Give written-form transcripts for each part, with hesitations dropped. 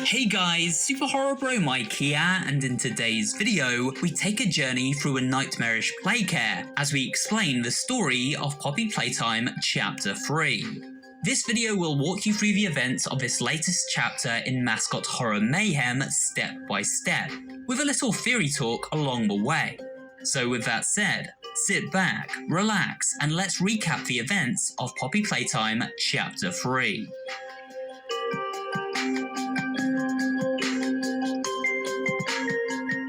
Hey guys, Super Horror Bro Mike here, and in today's video, we take a journey through a nightmarish playcare as we explain the story of Poppy Playtime Chapter 3. This video will walk you through the events of this latest chapter in mascot horror mayhem step by step, with a little theory talk along the way. So with that said, sit back, relax, and let's recap the events of Poppy Playtime Chapter 3.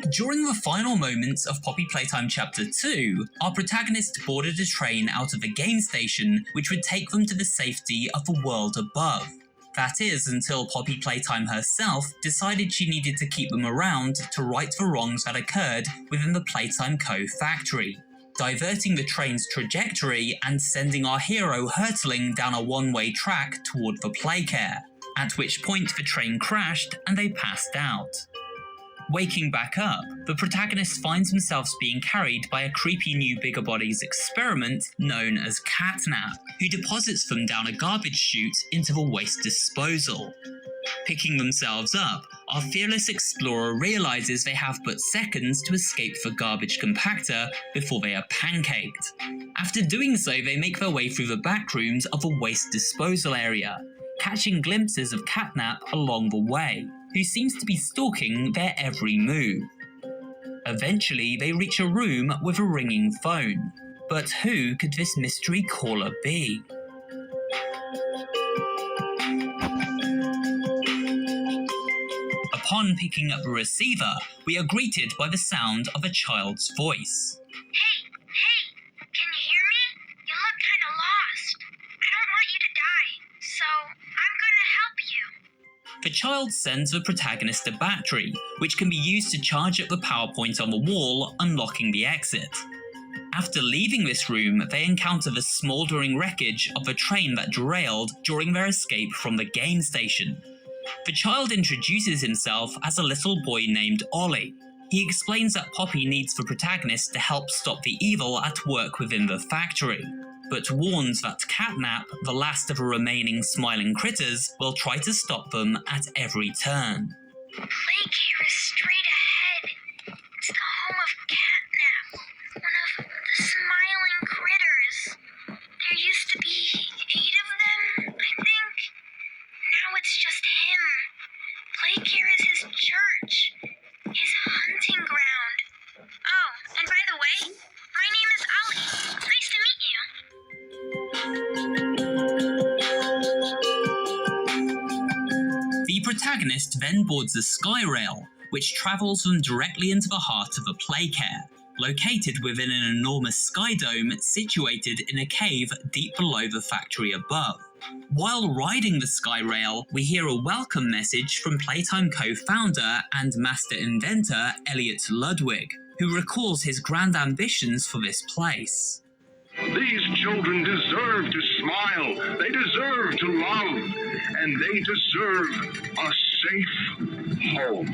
During the final moments of Poppy Playtime Chapter 2, our protagonist boarded a train out of a game station which would take them to the safety of the world above. That is, until Poppy Playtime herself decided she needed to keep them around to right the wrongs that occurred within the Playtime Co. factory, diverting the train's trajectory and sending our hero hurtling down a one-way track toward the playcare, at which point the train crashed and they passed out. Waking back up, the protagonist finds themselves being carried by a creepy new bigger bodies experiment known as Catnap, who deposits them down a garbage chute into the waste disposal. Picking themselves up, our fearless explorer realizes they have but seconds to escape the garbage compactor before they are pancaked. After doing so, they make their way through the back rooms of a waste disposal area, catching glimpses of Catnap along the way, who seems to be stalking their every move. Eventually, they reach a room with a ringing phone. But who could this mystery caller be? Upon picking up the receiver, we are greeted by the sound of a child's voice. Hey, can you hear me? You look kinda lost. I don't want you to die, so I'm gonna help you. The child sends the protagonist a battery, which can be used to charge up the PowerPoint on the wall, unlocking the exit. After leaving this room, they encounter the smouldering wreckage of a train that derailed during their escape from the game station. The child introduces himself as a little boy named Ollie. He explains that Poppy needs the protagonist to help stop the evil at work within the factory, but warns that Catnap, the last of the remaining smiling critters, will try to stop them at every turn. Playcare is straight ahead. It's the home of Catnap, one of the smiling critters. There used to be 8 of them, I think. Now it's just him. Playcare is his church, his hunting ground. Oh, and by the way, my name is Ollie. Nice to meet you. The protagonist then boards the sky rail, which travels them directly into the heart of a playcare, located within an enormous sky dome situated in a cave deep below the factory above. While riding the sky rail, we hear a welcome message from Playtime co-founder and master inventor Elliot Ludwig, who recalls his grand ambitions for this place. These children deserve to smile, they deserve to love, and they deserve a safe home.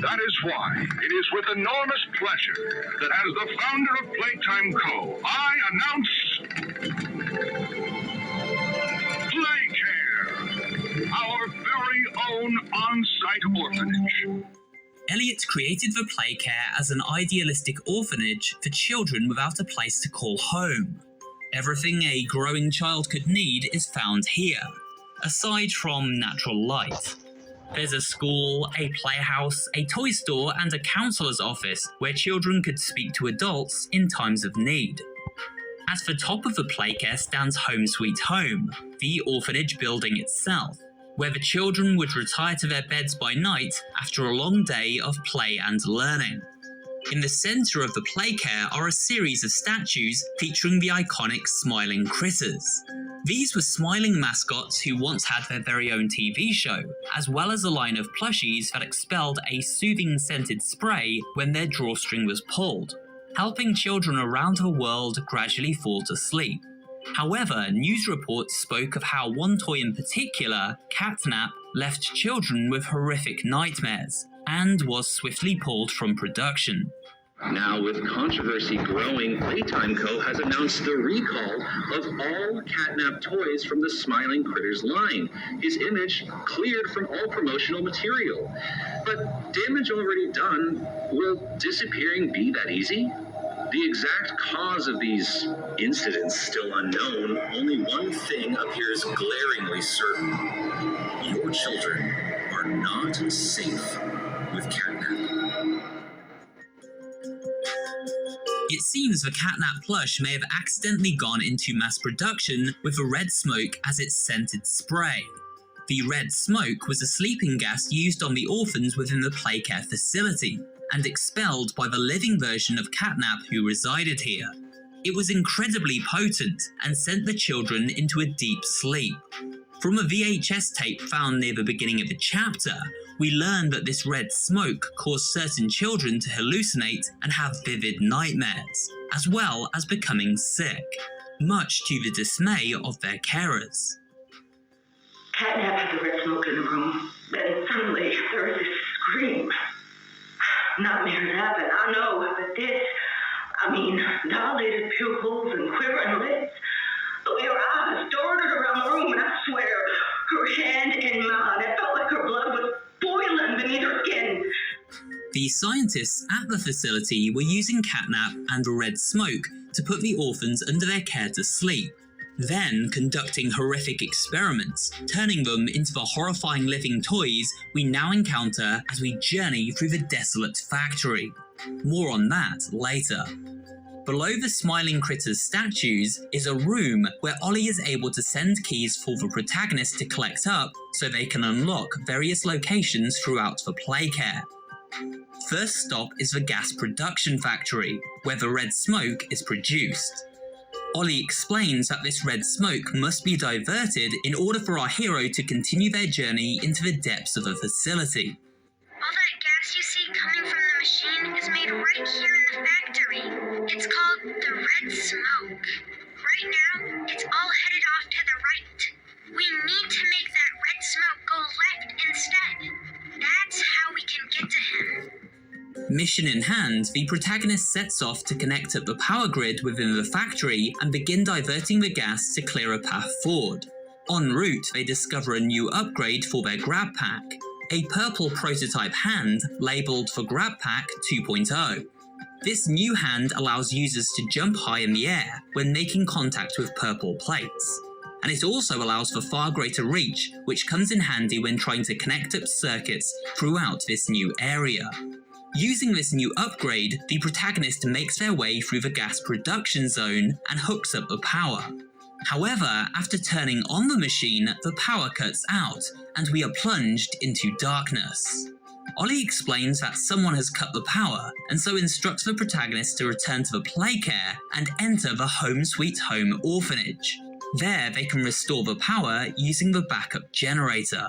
That is why it is with enormous pleasure that as the founder of Playtime Co., I announce Playcare, our very own on-site orphanage. Elliot created the playcare as an idealistic orphanage for children without a place to call home. Everything a growing child could need is found here, aside from natural light. There's a school, a playhouse, a toy store, and a counselor's office where children could speak to adults in times of need. At the top of the playcare stands Home Sweet Home, the orphanage building itself, where the children would retire to their beds by night after a long day of play and learning. In the centre of the playcare are a series of statues featuring the iconic smiling critters. These were smiling mascots who once had their very own TV show, as well as a line of plushies that expelled a soothing scented spray when their drawstring was pulled, helping children around the world gradually fall to sleep. However, news reports spoke of how one toy in particular, Catnap, left children with horrific nightmares, and was swiftly pulled from production. Now, with controversy growing, Playtime Co. has announced the recall of all catnap toys from the Smiling Critters line. His image cleared from all promotional material. But damage already done, will disappearing be that easy? The exact cause of these incidents still unknown. Only one thing appears glaringly certain. Your children are not safe with catnap. It seems the catnap plush may have accidentally gone into mass production with the red smoke as its scented spray. The red smoke was a sleeping gas used on the orphans within the playcare facility, and expelled by the living version of catnap who resided here. It was incredibly potent and sent the children into a deep sleep. From a VHS tape found near the beginning of the chapter, we learn that this red smoke caused certain children to hallucinate and have vivid nightmares, as well as becoming sick, much to the dismay of their carers. Catnap had the red smoke in the room. Then suddenly there was this scream. Nightmares happen, I know, but this, dilated pupils and quivering lips. The way her eyes darted around the room, and I swear, her hand in mine, it felt like her blood was boiling beneath her skin. The scientists at the facility were using catnap and red smoke to put the orphans under their care to sleep, then conducting horrific experiments, turning them into the horrifying living toys we now encounter as we journey through the desolate factory. More on that later. Below the Smiling Critters statues is a room where Ollie is able to send keys for the protagonist to collect up so they can unlock various locations throughout the playcare. First stop is the gas production factory, where the red smoke is produced. Ollie explains that this red smoke must be diverted in order for our hero to continue their journey into the depths of the facility. All that gas you see coming from the machine is made right here in the factory. It's called the red smoke. Right now, it's all headed off to the right. We need to make that red smoke go left instead. That's how we can get to him. Mission in hand, the protagonist sets off to connect up the power grid within the factory and begin diverting the gas to clear a path forward. En route, they discover a new upgrade for their grab pack, a purple prototype hand labelled for Grab Pack 2.0. This new hand allows users to jump high in the air when making contact with purple plates. And it also allows for far greater reach, which comes in handy when trying to connect up circuits throughout this new area. Using this new upgrade, the protagonist makes their way through the gas production zone and hooks up the power. However, after turning on the machine, the power cuts out, and we are plunged into darkness. Ollie explains that someone has cut the power, and so instructs the protagonist to return to the playcare and enter the Home Sweet Home orphanage. There, they can restore the power using the backup generator.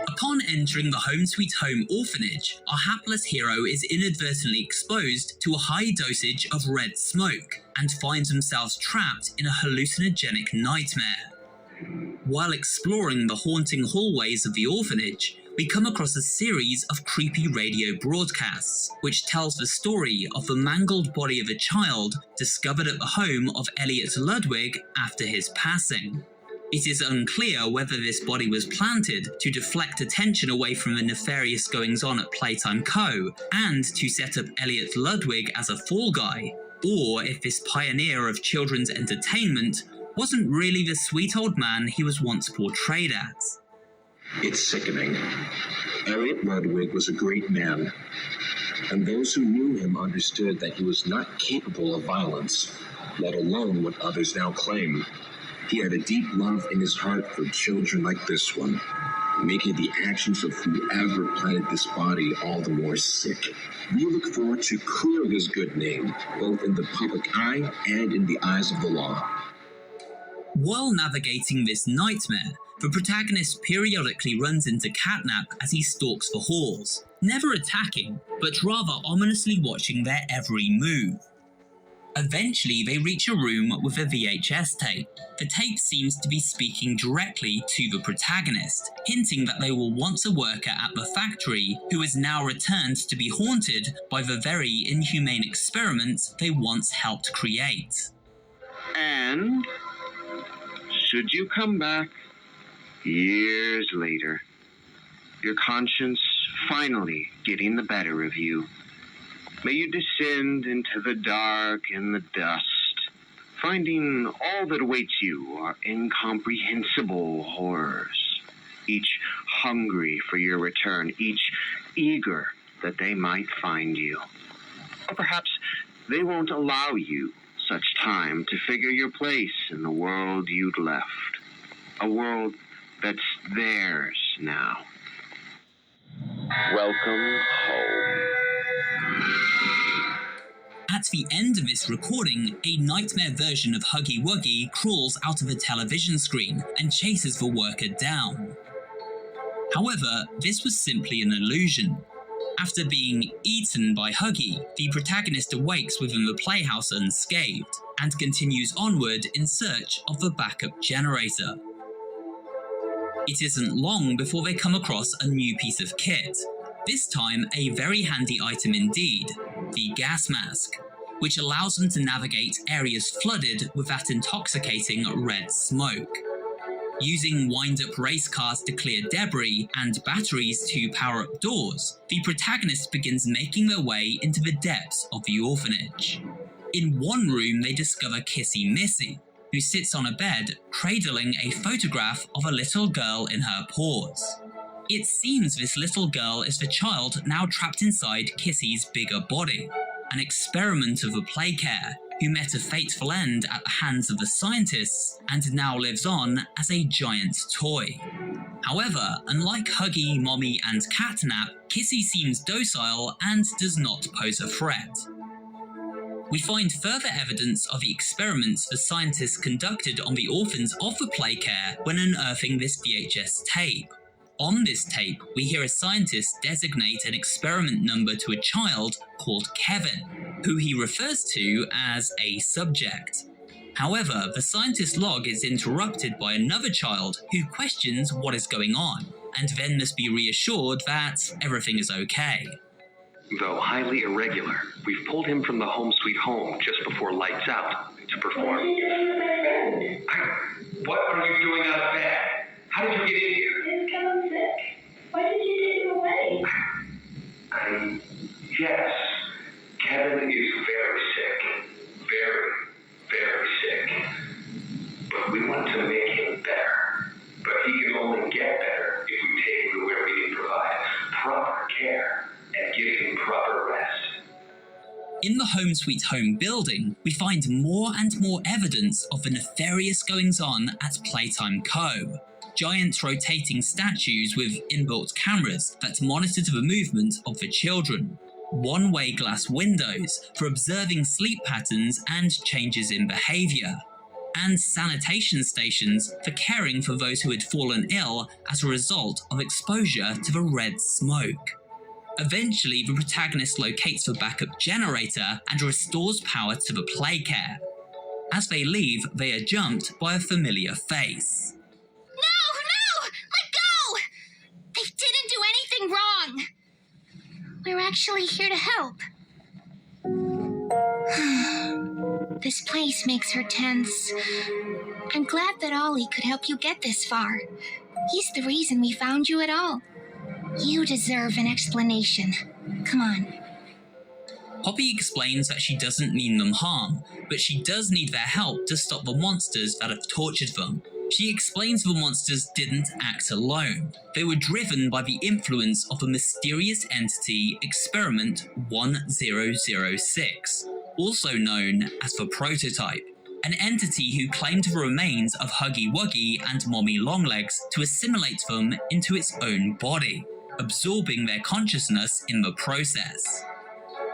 Upon entering the Home Sweet Home orphanage, our hapless hero is inadvertently exposed to a high dosage of red smoke and finds themselves trapped in a hallucinogenic nightmare. While exploring the haunting hallways of the orphanage, we come across a series of creepy radio broadcasts, which tells the story of the mangled body of a child discovered at the home of Elliot Ludwig after his passing. It is unclear whether this body was planted to deflect attention away from the nefarious goings-on at Playtime Co. and to set up Elliot Ludwig as a fall guy, or if this pioneer of children's entertainment wasn't really the sweet old man he was once portrayed as. It's sickening. Elliot Ludwig was a great man, and those who knew him understood that he was not capable of violence, let alone what others now claim. He had a deep love in his heart for children like this one, making the actions of whoever planted this body all the more sick. We look forward to clearing his good name, both in the public eye and in the eyes of the law. While navigating this nightmare, the protagonist periodically runs into Catnap as he stalks the halls, never attacking, but rather ominously watching their every move. Eventually, they reach a room with a VHS tape. The tape seems to be speaking directly to the protagonist, hinting that they were once a worker at the factory who is now returned to be haunted by the very inhumane experiments they once helped create. And should you come back years later, your conscience finally getting the better of you, may you descend into the dark and the dust, finding all that awaits you are incomprehensible horrors, each hungry for your return, each eager that they might find you. Or perhaps they won't allow you such time to figure your place in the world you'd left, a world that's theirs now. Welcome home. At the end of this recording, a nightmare version of Huggy Wuggy crawls out of a television screen and chases the worker down. However, this was simply an illusion. After being eaten by Huggy, the protagonist awakes within the playhouse unscathed, and continues onward in search of the backup generator. It isn't long before they come across a new piece of kit, this time a very handy item indeed, the gas mask, which allows them to navigate areas flooded with that intoxicating red smoke. Using wind-up race cars to clear debris and batteries to power up doors, the protagonist begins making their way into the depths of the orphanage. In one room they discover Kissy Missy, who sits on a bed cradling a photograph of a little girl in her paws. It seems this little girl is the child now trapped inside Kissy's bigger body, an experiment of a playcare who met a fateful end at the hands of the scientists and now lives on as a giant toy. However, unlike Huggy, Mommy and Catnap, Kissy seems docile and does not pose a threat. We find further evidence of the experiments the scientists conducted on the orphans of the playcare when unearthing this VHS tape. On this tape, we hear a scientist designate an experiment number to a child called Kevin, who he refers to as a subject. However, the scientist log is interrupted by another child who questions what is going on, and then must be reassured that everything is okay. Though highly irregular, we've pulled him from the home sweet home just before lights out to perform. What are you doing out of bed? How did you get in here? He's kind of sick. Why did you take him away? Yes, Kevin is very sick. Very, very sick. But we want to make him better. But he can only get better if we take him to where we can provide proper care and give him proper rest. In the Home Sweet Home building, we find more and more evidence of the nefarious goings-on at Playtime Co. Giant rotating statues with inbuilt cameras that monitor the movement of the children. One-way glass windows for observing sleep patterns and changes in behaviour. And sanitation stations for caring for those who had fallen ill as a result of exposure to the red smoke. Eventually, the protagonist locates the backup generator and restores power to the playcare. As they leave, they are jumped by a familiar face. No! Let go! They didn't do anything wrong! We're actually here to help. This place makes her tense. I'm glad that Ollie could help you get this far. He's the reason we found you at all. You deserve an explanation. Come on. Poppy explains that she doesn't mean them harm, but she does need their help to stop the monsters that have tortured them. She explains the monsters didn't act alone. They were driven by the influence of a mysterious entity, Experiment 1006, also known as the Prototype, an entity who claimed the remains of Huggy Wuggy and Mommy Longlegs to assimilate them into its own body, absorbing their consciousness in the process.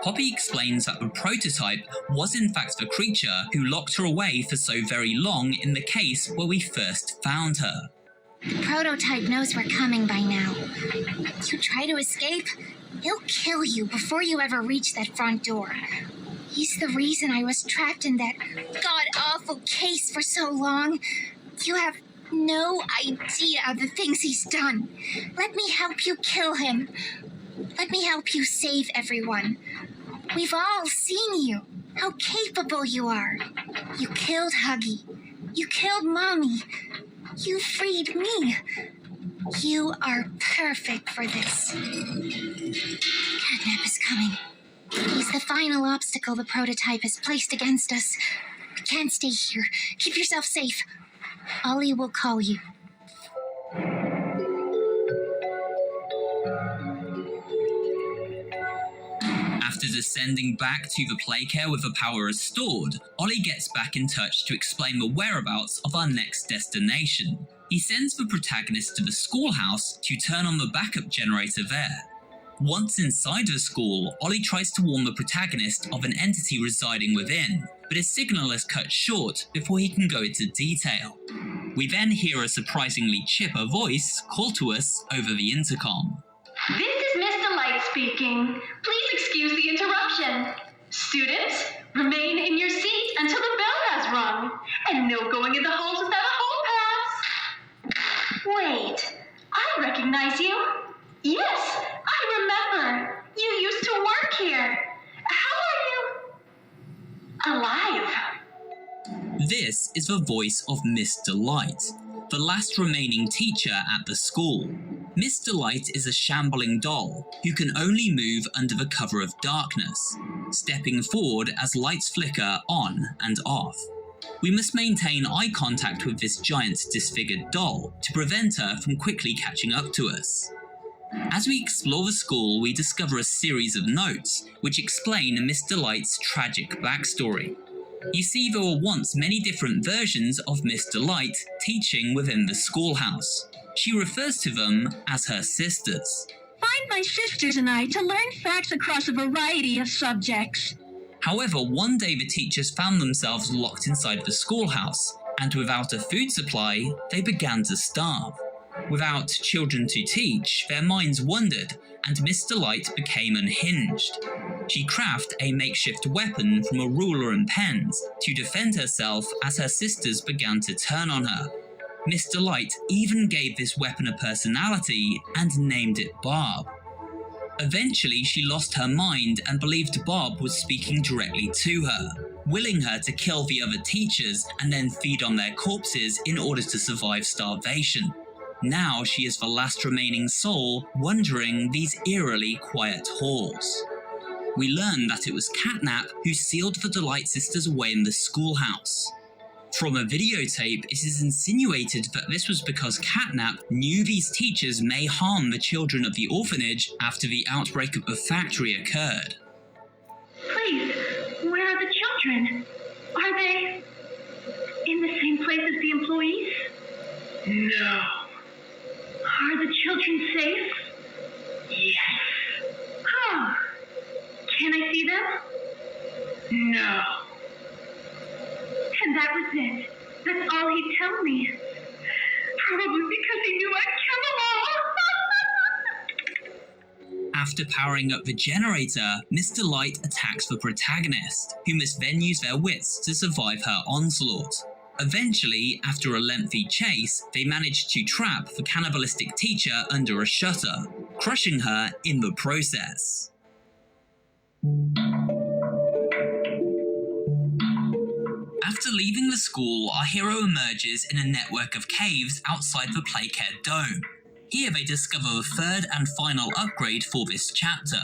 Poppy explains that the Prototype was in fact the creature who locked her away for so very long in the case where we first found her. The Prototype knows we're coming by now. You try to escape, he'll kill you before you ever reach that front door. He's the reason I was trapped in that god-awful case for so long. You have no idea of the things he's done. Let me help you kill him. Let me help you save everyone. We've all seen you, how capable you are. You killed Huggy. You killed Mommy. You freed me. You are perfect for this. Catnap is coming. He's the final obstacle the prototype has placed against us. We can't stay here. Keep yourself safe. Ollie will call you. After descending back to the playcare with the power restored, Ollie gets back in touch to explain the whereabouts of our next destination. He sends the protagonist to the schoolhouse to turn on the backup generator there. Once inside the school, Ollie tries to warn the protagonist of an entity residing within, but his signal is cut short before he can go into detail. We then hear a surprisingly chipper voice call to us over the intercom. This is Mr. Light speaking. Please excuse the interruption. Students, remain in your seat until the bell has rung, and no going in the halls without a hall pass. Wait, I recognize you. Yes, I remember. You used to work here. How are you alive? This is the voice of Mr. Light, the last remaining teacher at the school. Mr. Light is a shambling doll who can only move under the cover of darkness, stepping forward as lights flicker on and off. We must maintain eye contact with this giant disfigured doll to prevent her from quickly catching up to us. As we explore the school, we discover a series of notes which explain Mr. Light's tragic backstory. You see, there were once many different versions of Mr. Light teaching within the schoolhouse. She refers to them as her sisters. Find my sisters and I to learn facts across a variety of subjects. However, one day the teachers found themselves locked inside the schoolhouse, and without a food supply, they began to starve. Without children to teach, their minds wandered, and Mr. Light became unhinged. She crafted a makeshift weapon from a ruler and pens to defend herself as her sisters began to turn on her. Mr. Light even gave this weapon a personality and named it Bob. Eventually, she lost her mind and believed Bob was speaking directly to her, willing her to kill the other teachers and then feed on their corpses in order to survive starvation. Now she is the last remaining soul wandering these eerily quiet halls. We learn that it was Catnap who sealed the Delight sisters away in the schoolhouse. From a videotape, it is insinuated that this was because Catnap knew these teachers may harm the children of the orphanage after the outbreak of the factory occurred. Please, where are the children? Are they in the same place as the employees? No. Are the children safe? Yes. Oh. Can I see them? No. And that was it. That's all he'd tell me. Probably because he knew I'd kill them all. After powering up the generator, Mr. Light attacks the protagonist, who must then use their wits to survive her onslaught. Eventually, after a lengthy chase, they manage to trap the cannibalistic teacher under a shutter, crushing her in the process. After leaving the school, our hero emerges in a network of caves outside the Playcare Dome. Here they discover the third and final upgrade for this chapter,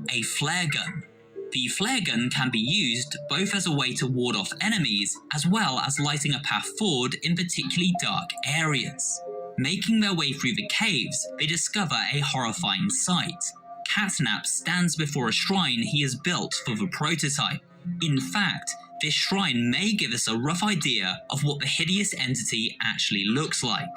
a flare gun. The flare gun can be used both as a way to ward off enemies, as well as lighting a path forward in particularly dark areas. Making their way through the caves, they discover a horrifying sight. Catnap stands before a shrine he has built for the prototype. In fact, this shrine may give us a rough idea of what the hideous entity actually looks like.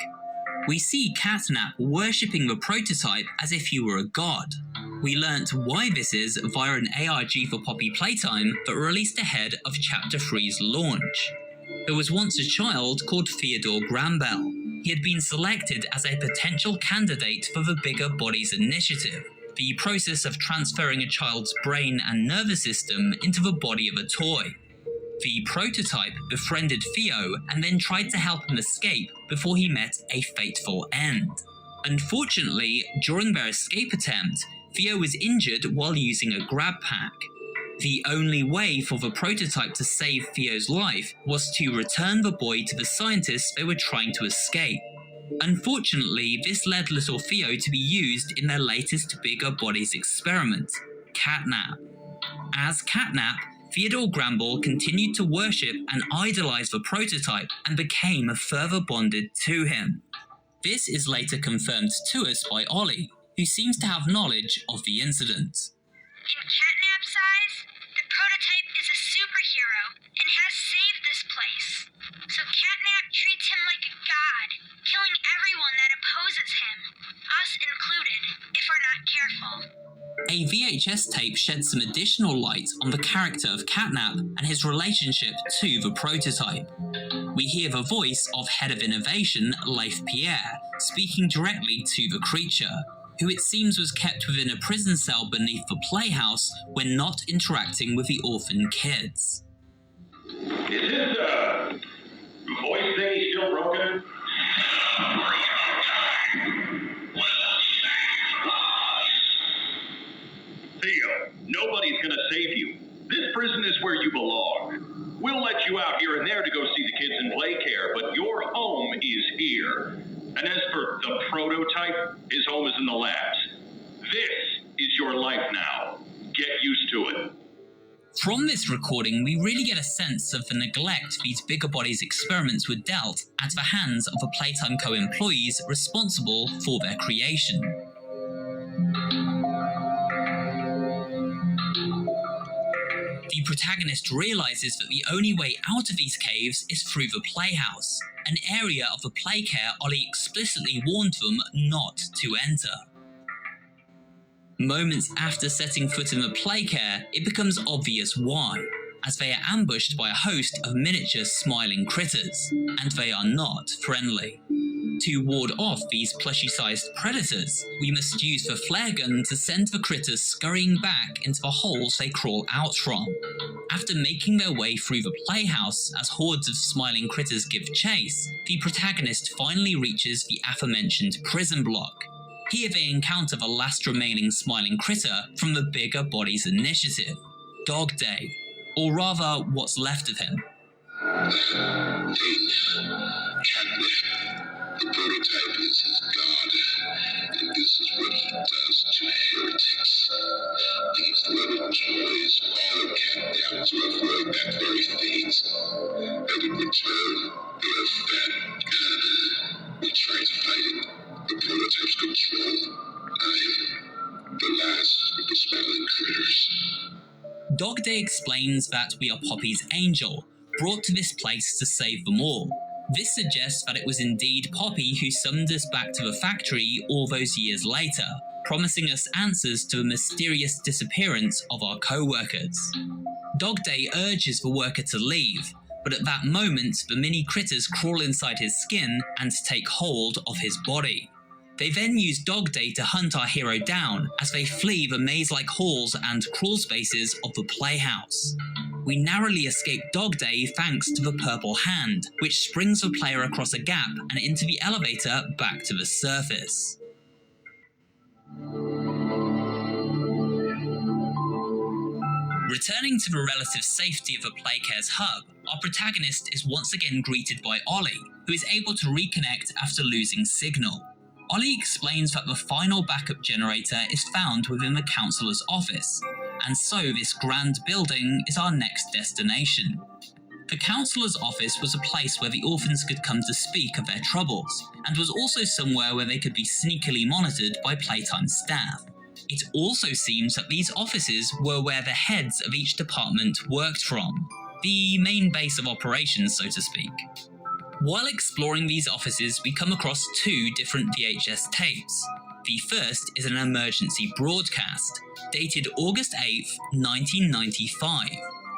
We see Catnap worshipping the prototype as if he were a god. We learnt why this is via an ARG for Poppy Playtime that released ahead of Chapter 3's launch. There was once a child called Theodore Grambel. He had been selected as a potential candidate for the Bigger Bodies Initiative. the process of transferring a child's brain and nervous system into the body of a toy. The prototype befriended Theo and then tried to help him escape before he met a fateful end. Unfortunately, during their escape attempt, Theo was injured while using a grab pack. The only way for the prototype to save Theo's life was to return the boy to the scientists they were trying to escape. Unfortunately, this led little Theo to be used in their latest Bigger Bodies experiment, Catnap. As Catnap, Theodore Gramble continued to worship and idolize the prototype and became further bonded to him. This is later confirmed to us by Ollie, who seems to have knowledge of the incident. In Catnap's eyes, the prototype is a superhero and has saved this place. So Catnap treats him like a god, killing everyone that opposes him, us included, if we're not careful. A VHS tape sheds some additional light on the character of Catnap and his relationship to the prototype. We hear the voice of Head of Innovation, Leif Pierre, speaking directly to the creature, who it seems was kept within a prison cell beneath the playhouse when not interacting with the orphan kids. Is his voice thing still broken? Theo, nobody's gonna save you. This prison is where you belong. We'll let you out here and there to go see the kids in play care, but your home is here. And as for the prototype, his home is in the labs. This is your life now. Get used to it. From this recording, we really get a sense of the neglect these Bigger Bodies experiments were dealt at the hands of the Playtime Co. employees responsible for their creation. The protagonist realizes that the only way out of these caves is through the playhouse, an area of the playcare Ollie explicitly warned them not to enter. Moments after setting foot in the playcare, it becomes obvious why, as they are ambushed by a host of miniature smiling critters, and they are not friendly. To ward off these plushy-sized predators, we must use the flare gun to send the critters scurrying back into the holes they crawl out from. After making their way through the playhouse as hordes of smiling critters give chase, the protagonist finally reaches the aforementioned prison block. Here they encounter the last remaining smiling critter from the Bigger Bodies initiative, Dog Day, or rather what's left of him. The prototype is his god, and this is what he does to heretics. These little toys follow Catnap to avoid that very fate. And in return, they are fed. We try to fight it. The prototype's control. I am the last of the smiling critters. Dog Day explains that we are Poppy's angel, brought to this place to save them all. This suggests that it was indeed Poppy who summoned us back to the factory all those years later, promising us answers to the mysterious disappearance of our co-workers. Dog Day urges the worker to leave, but at that moment the mini critters crawl inside his skin and take hold of his body. They then use Dog Day to hunt our hero down as they flee the maze-like halls and crawl spaces of the playhouse. We narrowly escape Dog Day thanks to the purple hand, which springs the player across a gap and into the elevator back to the surface. Returning to the relative safety of the Playcare's hub, our protagonist is once again greeted by Ollie, who is able to reconnect after losing signal. Ollie explains that the final backup generator is found within the councillor's office, and so this grand building is our next destination. The councillor's office was a place where the orphans could come to speak of their troubles, and was also somewhere where they could be sneakily monitored by Playtime staff. It also seems that these offices were where the heads of each department worked from, the main base of operations, so to speak. While exploring these offices, we come across two different VHS tapes. The first is an emergency broadcast, dated August 8th, 1995,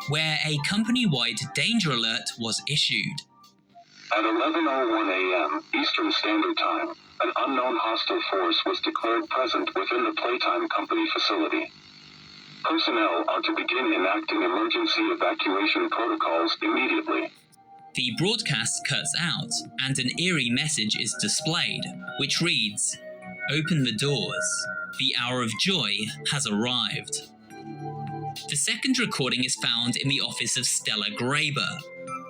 where a company-wide danger alert was issued. At 11:01 a.m. Eastern Standard Time, an unknown hostile force was declared present within the Playtime Company facility. Personnel are to begin enacting emergency evacuation protocols immediately. The broadcast cuts out, and an eerie message is displayed, which reads, "Open the doors. The hour of joy has arrived." The second recording is found in the office of Stella Graber.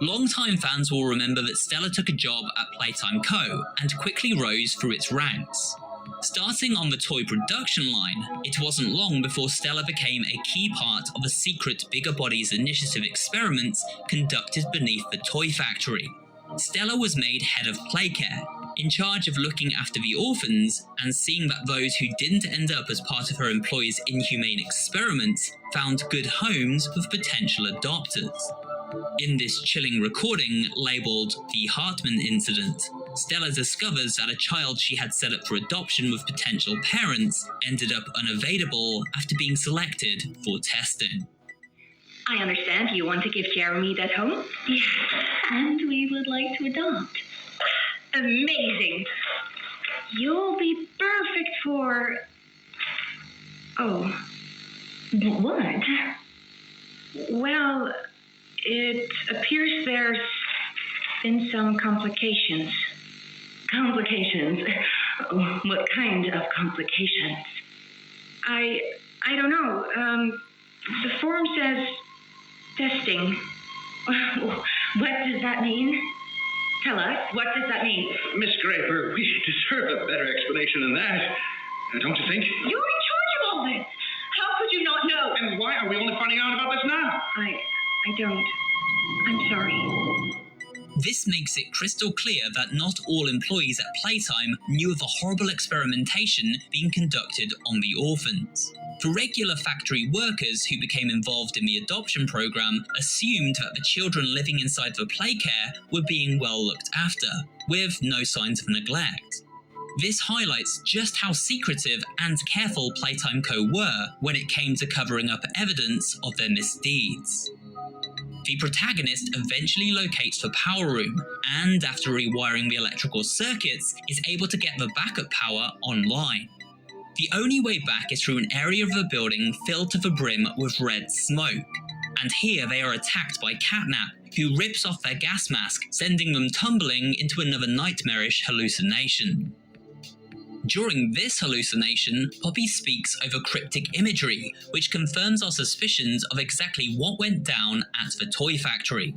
Longtime fans will remember that Stella took a job at Playtime Co. and quickly rose through its ranks. Starting on the toy production line, it wasn't long before Stella became a key part of a secret Bigger Bodies Initiative experiments conducted beneath the toy factory. Stella was made head of Playcare, in charge of looking after the orphans and seeing that those who didn't end up as part of her employers' inhumane experiments found good homes with potential adopters. In this chilling recording, labelled The Hartman Incident, Stella discovers that a child she had set up for adoption with potential parents ended up unavailable after being selected for testing. I understand you want to give Jeremy that home? Yes, and we would like to adopt. Amazing. You'll be perfect for... Oh. What? Well, it appears there's been some complications. Complications? What kind of complications? I don't know. The form says testing. What does that mean? Tell us, what does that mean? Miss Graper, we deserve a better explanation than that. Don't you think? You're in charge of all this. How could you not know? And why are we only finding out about this now? I don't. I'm sorry. This makes it crystal clear that not all employees at Playtime knew of the horrible experimentation being conducted on the orphans. The regular factory workers who became involved in the adoption program assumed that the children living inside the Playcare were being well looked after, with no signs of neglect. This highlights just how secretive and careful Playtime Co. were when it came to covering up evidence of their misdeeds. The protagonist eventually locates the power room and, after rewiring the electrical circuits, is able to get the backup power online. The only way back is through an area of the building filled to the brim with red smoke, and here they are attacked by Catnap, who rips off their gas mask, sending them tumbling into another nightmarish hallucination. During this hallucination, Poppy speaks over cryptic imagery, which confirms our suspicions of exactly what went down at the toy factory.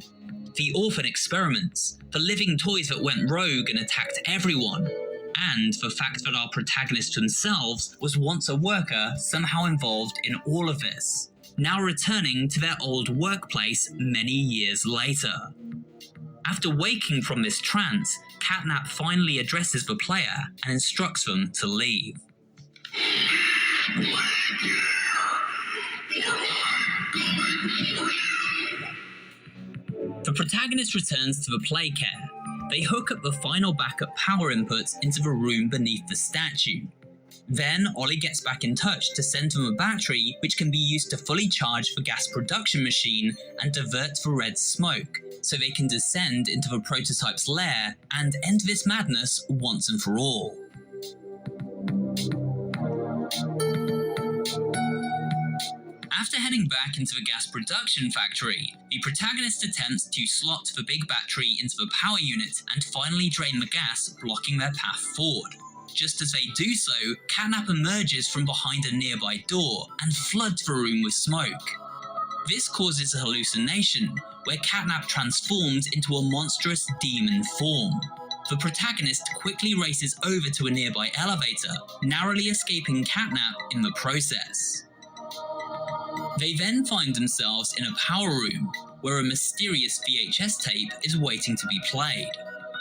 The orphan experiments, the living toys that went rogue and attacked everyone, and the fact that our protagonists themselves was once a worker somehow involved in all of this, now returning to their old workplace many years later. After waking from this trance, Catnap finally addresses the player and instructs them to leave. The protagonist returns to the Playcare. They hook up the final backup power inputs into the room beneath the statue. Then Ollie gets back in touch to send them a battery which can be used to fully charge the gas production machine and divert the red smoke, so they can descend into the prototype's lair and end this madness once and for all. After heading back into the gas production factory, the protagonist attempts to slot the big battery into the power unit and finally drain the gas, blocking their path forward. Just as they do so, Catnap emerges from behind a nearby door and floods the room with smoke. This causes a hallucination, where Catnap transforms into a monstrous demon form. The protagonist quickly races over to a nearby elevator, narrowly escaping Catnap in the process. They then find themselves in a power room, where a mysterious VHS tape is waiting to be played.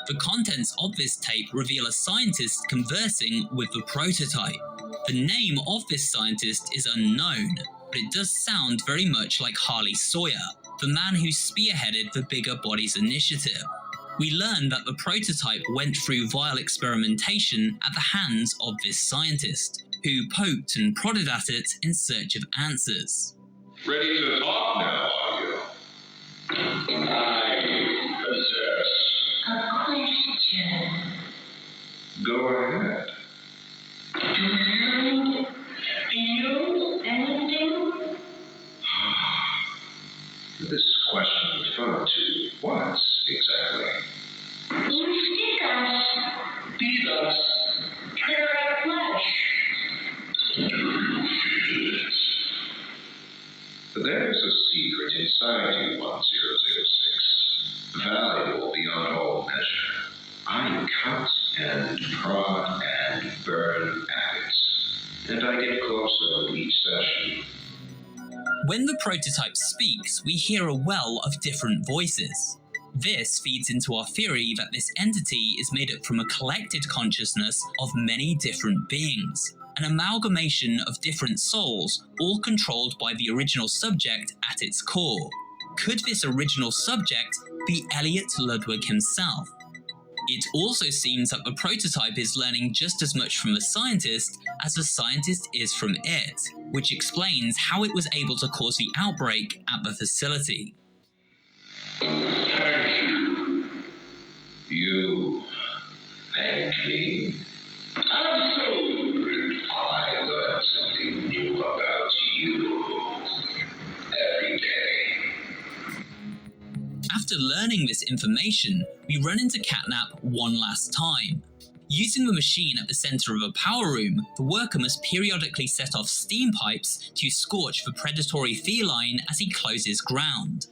The contents of this tape reveal a scientist conversing with the prototype. The name of this scientist is unknown, but it does sound very much like Harley Sawyer, the man who spearheaded the Bigger Bodies Initiative. We learn that the prototype went through vile experimentation at the hands of this scientist, who poked and prodded at it in search of answers. Ready to talk now, are you? I possess Go ahead. Do you anything? This question referred to what exactly? You stick us. Beat us. Tear our flesh. There's a secret inside you, 1006. Valuable beyond all measure. I cut and prod and burn at it. And I get closer with each session. When the prototype speaks, we hear a well of different voices. This feeds into our theory that this entity is made up from a collected consciousness of many different beings, an amalgamation of different souls, all controlled by the original subject at its core. Could this original subject be Elliot Ludwig himself? It also seems that the prototype is learning just as much from the scientist as the scientist is from it, which explains how it was able to cause the outbreak at the facility. Thank you. You thank me? Absolutely. I learn something new about you every day. After learning this information, we run into Catnap one last time. Using the machine at the center of a power room, the worker must periodically set off steam pipes to scorch the predatory feline as he closes ground.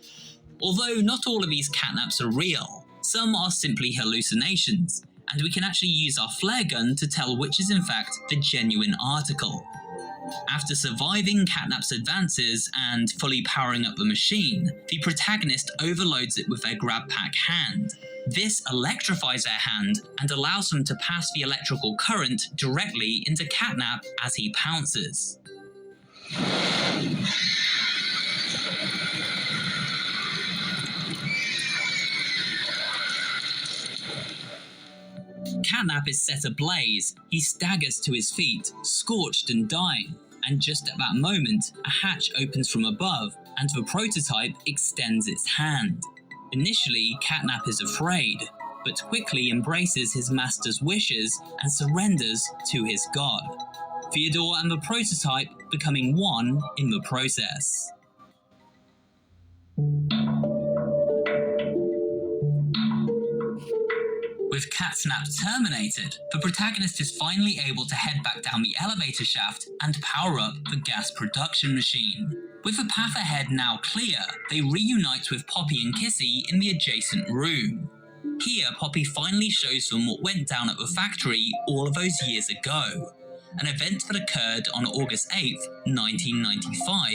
Although not all of these catnaps are real, some are simply hallucinations, and we can actually use our flare gun to tell which is in fact the genuine article. After surviving Catnap's advances and fully powering up the machine, the protagonist overloads it with their grab pack hand. This electrifies their hand and allows them to pass the electrical current directly into Catnap as he pounces. Catnap is set ablaze. He staggers to his feet, scorched and dying, and just at that moment, a hatch opens from above, and the prototype extends its hand. Initially, Catnap is afraid, but quickly embraces his master's wishes and surrenders to his god. Theodore and the prototype becoming one in the process. With Catnap terminated, the protagonist is finally able to head back down the elevator shaft and power up the gas production machine. With the path ahead now clear, they reunite with Poppy and Kissy in the adjacent room. Here, Poppy finally shows them what went down at the factory all of those years ago, an event that occurred on August 8, 1995,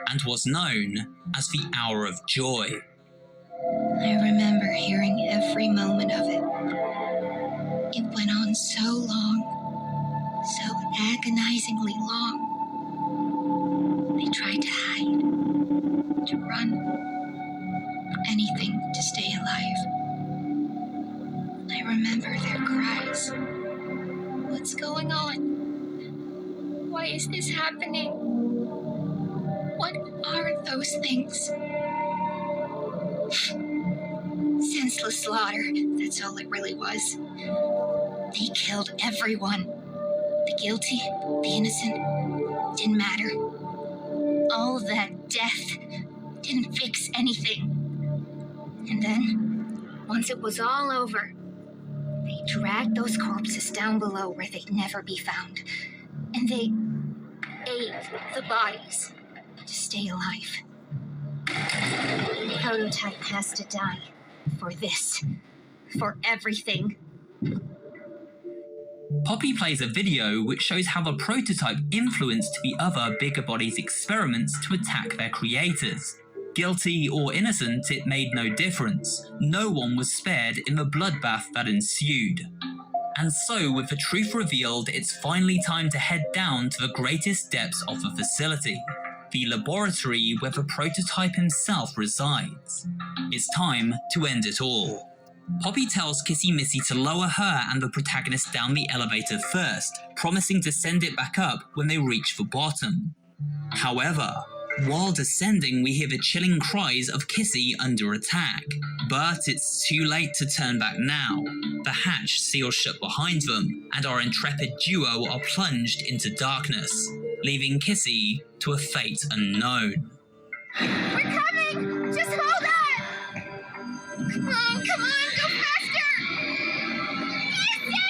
and was known as the Hour of Joy. I remember hearing every moment of it. It went on so long, so agonizingly long. They tried to hide, to run, anything to stay alive. I remember their cries. What's going on? Why is this happening? What are those things? Senseless slaughter, that's all it really was. They killed everyone. The guilty, the innocent, didn't matter. All that death didn't fix anything. And then, once it was all over, they dragged those corpses down below where they'd never be found. And they ate the bodies to stay alive. The prototype has to die. For this. For everything. Poppy plays a video which shows how the prototype influenced the other bigger bodies' experiments to attack their creators. Guilty or innocent, it made no difference. No one was spared in the bloodbath that ensued. And so, with the truth revealed, it's finally time to head down to the greatest depths of the facility. The laboratory where the prototype himself resides. It's time to end it all. Poppy tells Kissy Missy to lower her and the protagonist down the elevator first, promising to send it back up when they reach the bottom. However, while descending, we hear the chilling cries of Kissy under attack. But it's too late to turn back now. The hatch seals shut behind them, and our intrepid duo are plunged into darkness, leaving Kissy to a fate unknown. We're coming! Just hold on! Come on, go faster! Kissy!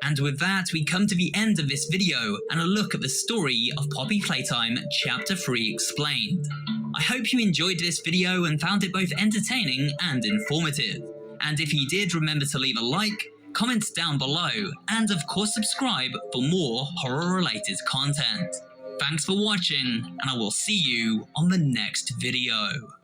And with that, we come to the end of this video and a look at the story of Poppy Playtime Chapter 3 Explained. I hope you enjoyed this video and found it both entertaining and informative. And if you did, remember to leave a like, comment down below, and of course subscribe for more horror-related content. Thanks for watching, and I will see you on the next video.